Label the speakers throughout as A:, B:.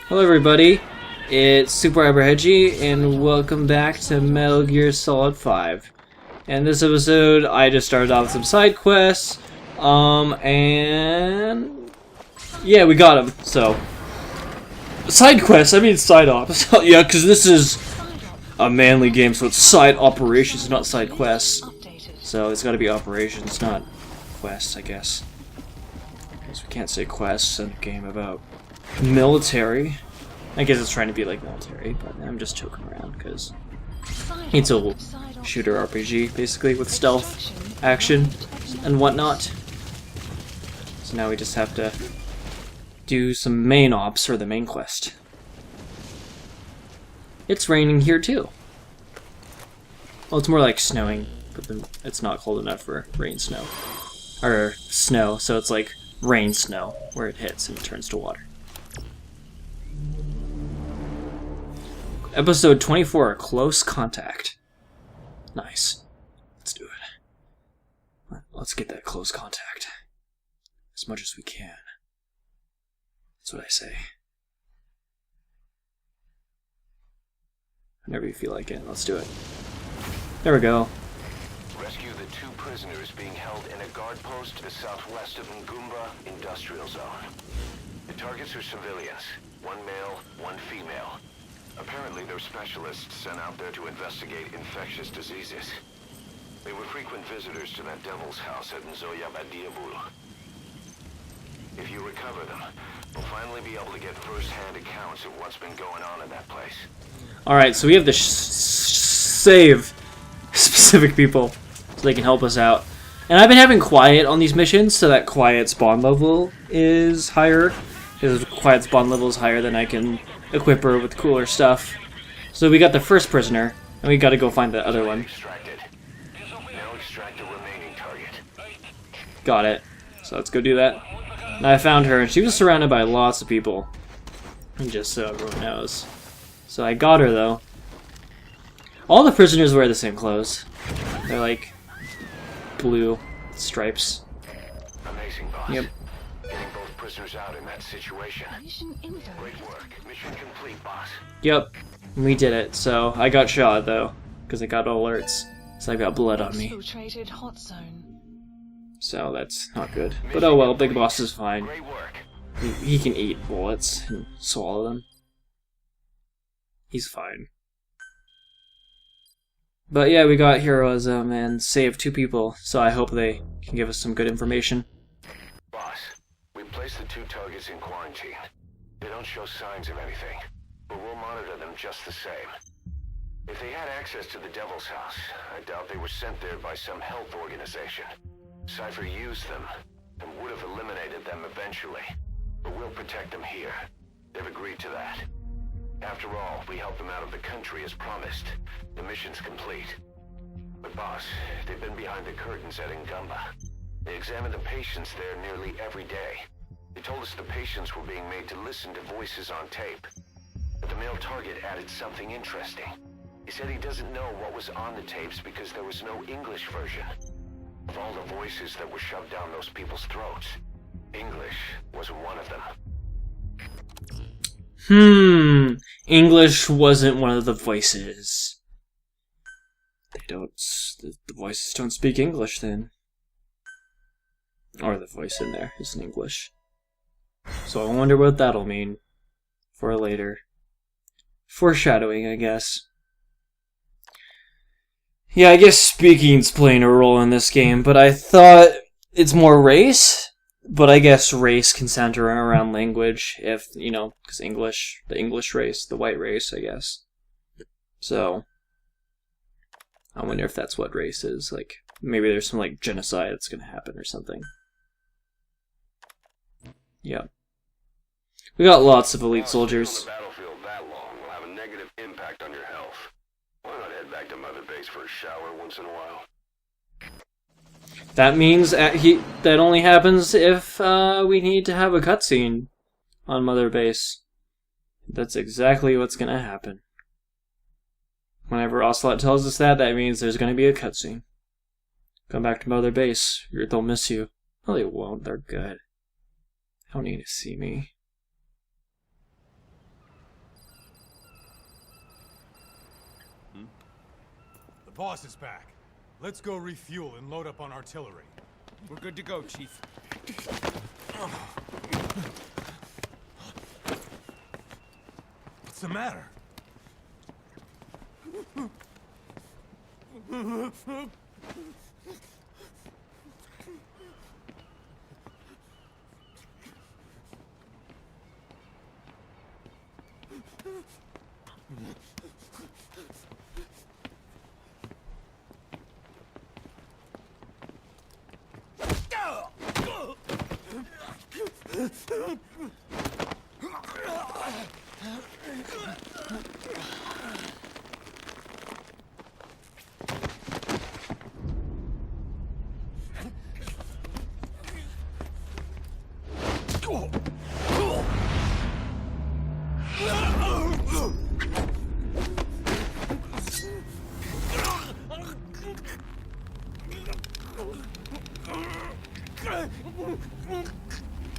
A: Hello everybody, it's SuperHyperHedgey and welcome back to Metal Gear Solid 5. And this episode, I just started off with some side quests, and yeah, we got them, so. Side quests, I mean side ops. Yeah, because this is a manly game, so it's side operations, not side quests. So it's gotta be operations, not quests, I guess. Because we can't say quests in a game about military. I guess it's trying to be like military, but I'm just joking around because it's a shooter RPG basically with stealth, action, and whatnot. So now we just have to do some main ops or the main quest. It's raining here too. Well, it's more like snowing, but it's not cold enough for rain snow. Or snow, so it's like rain snow, where it hits and it turns to water. Episode 24, Close Contact. Nice. Let's do it. Let's get that close contact. As much as we can. That's what I say. Whenever you feel like it, let's do it. There we go.
B: Rescue the two prisoners being held in a guard post to the southwest of Ngumba Industrial Zone. The targets are civilians. One male, one female. Apparently, they're specialists sent out there to investigate infectious diseases. They were frequent visitors to that devil's house at Nzoya Badiabulu. If you recover them, we'll finally be able to get first-hand accounts of what's been going on in that place.
A: Alright, so we have to save specific people so they can help us out. And I've been having Quiet on these missions, so that Quiet spawn level is higher. Because Quiet spawn level is higher, then I can equip her with cooler stuff. So we got the first prisoner, and we gotta go find the other one.
B: Now extract the remaining target.
A: Got it. So let's go do that. And I found her, and she was surrounded by lots of people. And just so everyone knows. So I got her, though. All the prisoners wear the same clothes. They're like blue stripes.
B: Amazing, boss.
A: Yep.
B: Getting both prisoners out in that situation. Great work. Mission complete, boss.
A: Yep. We did it. So I got shot, though. Because I got alerts. So I got blood on me.
C: Hot zone.
A: So that's not good. But oh well, Big Boss is fine.
B: Great work.
A: He can eat bullets and swallow them. He's fine. But yeah, we got heroism and saved two people, so I hope they can give us some good information.
B: Boss, we placed the two targets in quarantine. They don't show signs of anything, but we'll monitor them just the same. If they had access to the Devil's House, I doubt they were sent there by some health organization. Cypher used them, and would have eliminated them eventually. But we'll protect them here. They've agreed to that. After all, we helped them out of the country as promised. The mission's complete. But boss, they've been behind the curtains at Ngumba. They examine the patients there nearly every day. They told us the patients were being made to listen to voices on tape. But the male target added something interesting. He said he doesn't know what was on the tapes because there was no English version. Of all the voices that were shoved down those people's throats, English wasn't one of them.
A: English wasn't one of the voices. The voices don't speak English then. Or the voice in there isn't English. So I wonder what that'll mean for later. Foreshadowing, I guess. Yeah, I guess speaking's playing a role in this game, but I thought it's more race. But I guess race can center around language, if, you know, because English, the English race, the white race, I guess. So, I wonder if that's what race is. Like, maybe there's some, like, genocide that's gonna happen or something. Yeah. We got lots of elite soldiers.
B: On the battlefield that long will have a negative impact on your health. Why not head back to Mother Base for a shower once in a while?
A: That means that only happens if we need to have a cutscene on Mother Base. That's exactly what's gonna happen. Whenever Ocelot tells us that, that means there's gonna be a cutscene. Come back to Mother Base, or they'll miss you. No, they won't. They're good. They don't need to see me.
C: boss is back. Let's go refuel and load up on artillery.
D: We're good to go, Chief.
C: What's the matter?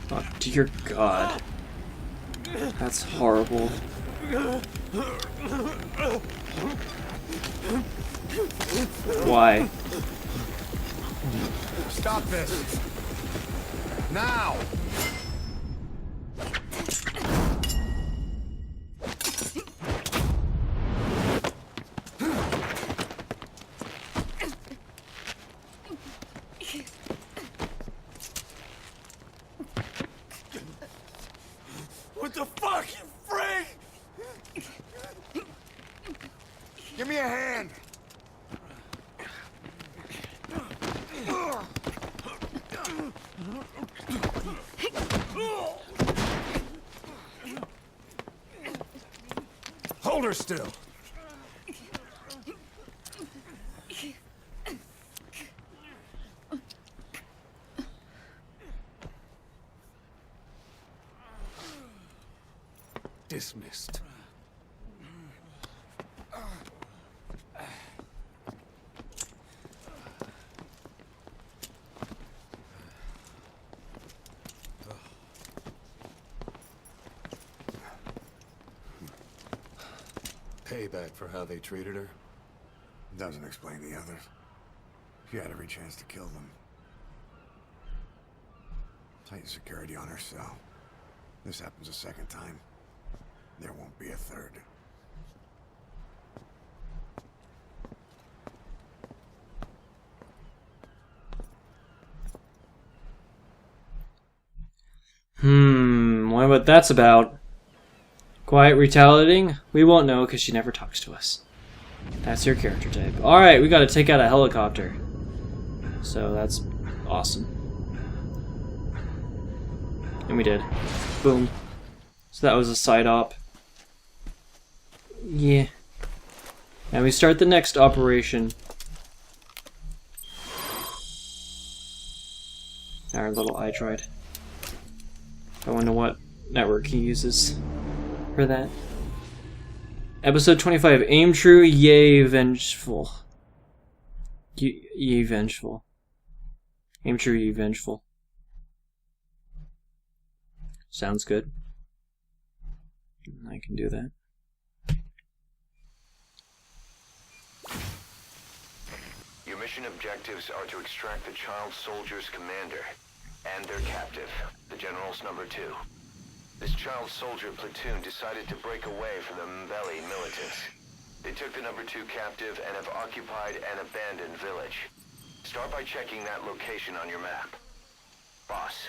A: Oh, dear God. That's horrible. Why?
C: Stop this! Now! What the fuck, you freak? Give me a hand! Hold her still! Dismissed.
E: Payback for how they treated her?
F: Doesn't explain the others. She had every chance to kill them. Tighten security on her cell. This happens a second time. There won't be a third.
A: Wonder what that's about. Quiet retaliating? We won't know because she never talks to us. That's your character type. Alright, we gotta take out a helicopter. So that's awesome. And we did. Boom. So that was a side op. Yeah. And we start the next operation. Our little iDroid. I wonder what network he uses for that. Episode 25. Aim true, yea vengeful. Ye vengeful. Aim true, ye vengeful. Sounds good. I can do that.
B: Your mission objectives are to extract the child soldier's commander and their captive, the General's #2. This child soldier platoon decided to break away from the Mbeli militants. They took the #2 captive and have occupied an abandoned village. Start by checking that location on your map. Boss,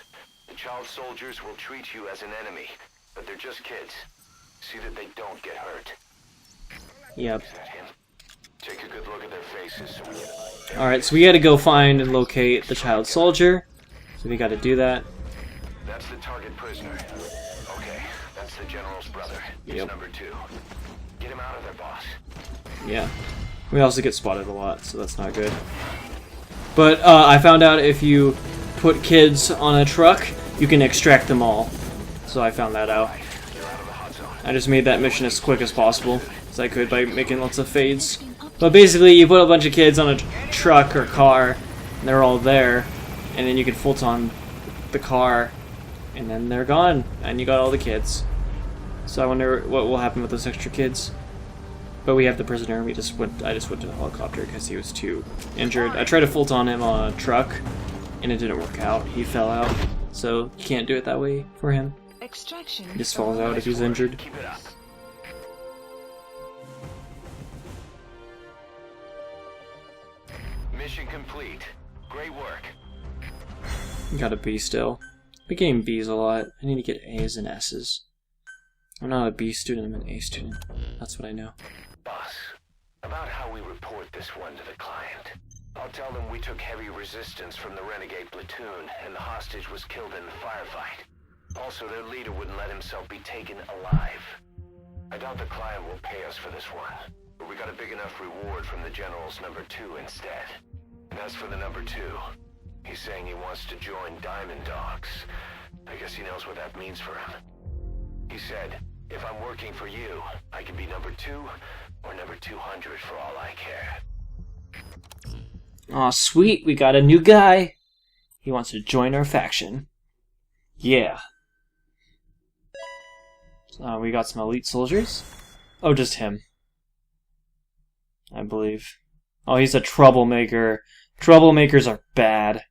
B: the child soldiers will treat you as an enemy, but they're just kids. See that they don't get hurt.
A: Yep.
B: Is that him? Take a good look at their faces so we can...
A: Alright, so we gotta go find and locate the child soldier. So we gotta do that.
B: That's the target prisoner. Okay, that's the General's brother. He's
A: Yep.
B: #2. Get him out of there, boss.
A: Yeah. We also get spotted a lot, so that's not good. But I found out if you put kids on a truck, you can extract them all. So I found that out.
B: You're out of the hot zone.
A: I just made that mission as quick as possible as I could by making lots of fades. But basically, you put a bunch of kids on a truck or car, and they're all there, and then you can full-on the car, and then they're gone, and you got all the kids. So I wonder what will happen with those extra kids. But we have the prisoner. I just went to the helicopter because he was too injured. I tried to full on him on a truck, and it didn't work out. He fell out, so you can't do it that way for him.
G: Extraction.
A: He just falls out if he's injured.
B: Keep it up. Mission complete. Great work.
A: Got a B still. Been getting B's a lot. I need to get A's and S's. I'm not a B student, I'm an A student. That's what I know.
B: Boss, about how we report this one to the client. I'll tell them we took heavy resistance from the renegade platoon, and the hostage was killed in the firefight. Also, their leader wouldn't let himself be taken alive. I doubt the client will pay us for this one, but we got a big enough reward from the General's number 2 instead. And as for the number 2, he's saying he wants to join Diamond Dogs. I guess he knows what that means for him. He said, if I'm working for you, I can be number 2 or number 200 for all I care.
A: Aw, sweet, we got a new guy. He wants to join our faction. Yeah. We got some elite soldiers. Oh, just him. I believe. Oh, he's a troublemaker. Troublemakers are bad.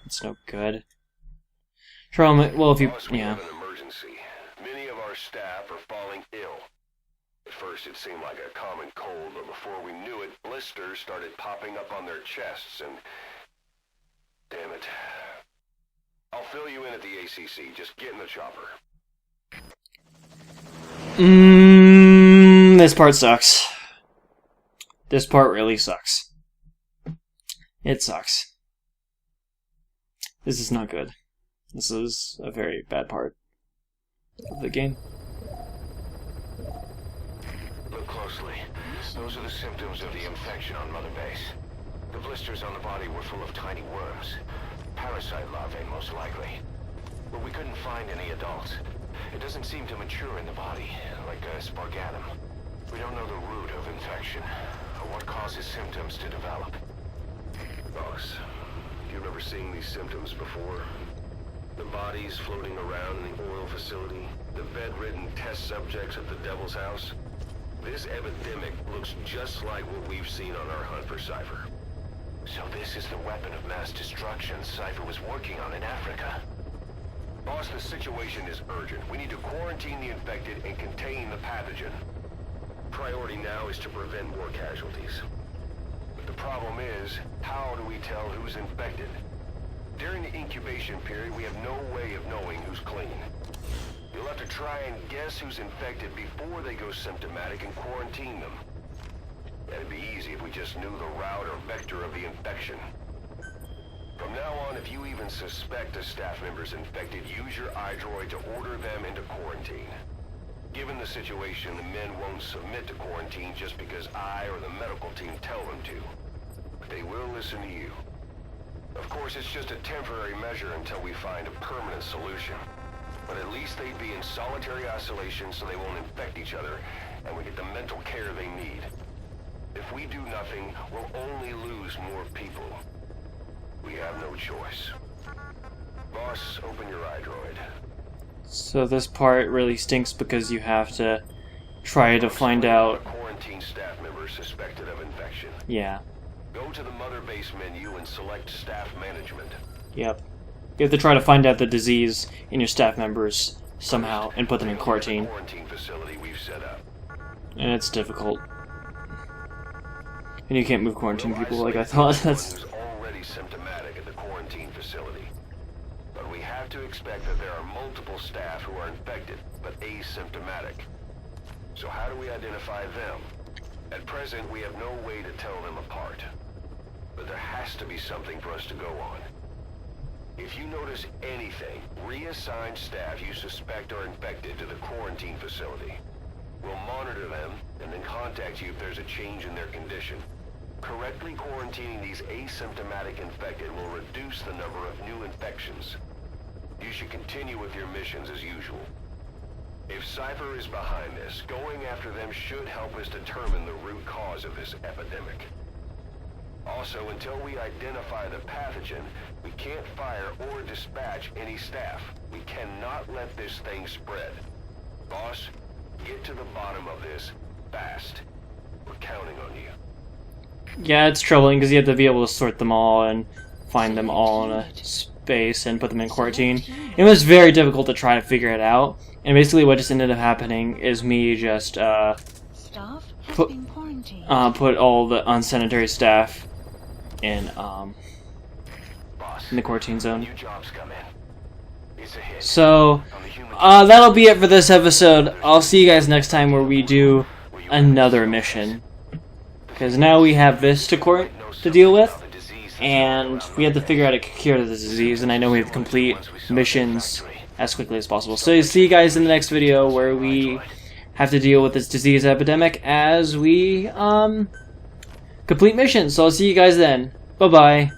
A: It's no good. Well, if you...
B: Boss, we
A: yeah.
B: have an emergency. Many of our staff are falling ill. At first it seemed like a common cold, but before we knew it, blisters started popping up on their chests and... Damn it. I'll fill you in at the ACC. Just get in the chopper.
A: This part sucks. This part really sucks. It sucks. This is not good. This is a very bad part of the game.
B: Look closely. Those are the symptoms of the infection on Mother Base. The blisters on the body were full of tiny worms. Parasite larvae, most likely. But we couldn't find any adults. It doesn't seem to mature in the body, like a spargatum. We don't know the root of infection, or what causes symptoms to develop. Boss, you've never seen these symptoms before? The bodies floating around in the oil facility, the bedridden test subjects at the Devil's House. This epidemic looks just like what we've seen on our hunt for Cypher. So this is the weapon of mass destruction Cypher was working on in Africa. Boss, the situation is urgent. We need to quarantine the infected and contain the pathogen. Priority now is to prevent more casualties. But the problem is, how do we tell who's infected? During the incubation period, we have no way of knowing who's clean. You'll have to try and guess who's infected before they go symptomatic and quarantine them. That'd be easy if we just knew the route or vector of the infection. From now on, if you even suspect a staff member's infected, use your iDroid to order them into quarantine. Given the situation, the men won't submit to quarantine just because I or the medical team tell them to. But they will listen to you. Of course, it's just a temporary measure until we find a permanent solution. But at least they'd be in solitary isolation so they won't infect each other, and we get the mental care they need. If we do nothing, we'll only lose more people. We have no choice. Boss, open your iDroid.
A: So this part really stinks because you have to try to find out...
B: A quarantine staff member suspected of infection.
A: Yeah.
B: Go to the Mother Base menu and select Staff Management.
A: Yep. You have to try to find out the disease in your staff members somehow and put them in quarantine.
B: Quarantine facility we've set up.
A: And it's difficult. And you can't move quarantine people like I thought. That's...
B: Who's already symptomatic at the quarantine facility. But we have to expect that there are multiple staff who are infected, but asymptomatic. So how do we identify them? At present, we have no way to tell them apart. But there has to be something for us to go on. If you notice anything, reassign staff you suspect are infected to the quarantine facility. We'll monitor them and then contact you if there's a change in their condition. Correctly quarantining these asymptomatic infected will reduce the number of new infections. You should continue with your missions as usual. If Cypher is behind this, going after them should help us determine the root cause of this epidemic. Also, until we identify the pathogen, we can't fire or dispatch any staff. We cannot let this thing spread. Boss, get to the bottom of this fast. We're counting on you.
A: Yeah, it's troubling because you have to be able to sort them all and find them all in a space and put them in quarantine. It was very difficult to try to figure it out, and basically what just ended up happening is me just put all the unsanitary staff in the quarantine zone.
B: New jobs come in. It's a hit.
A: So that'll be it for this episode. I'll see you guys next time where we do another mission, because now we have this to deal with, and we have to figure out how to cure the disease, and I know we have to complete missions as quickly as possible. So see you guys in the next video where we have to deal with this disease epidemic as we complete missions. So I'll see you guys then. Bye bye.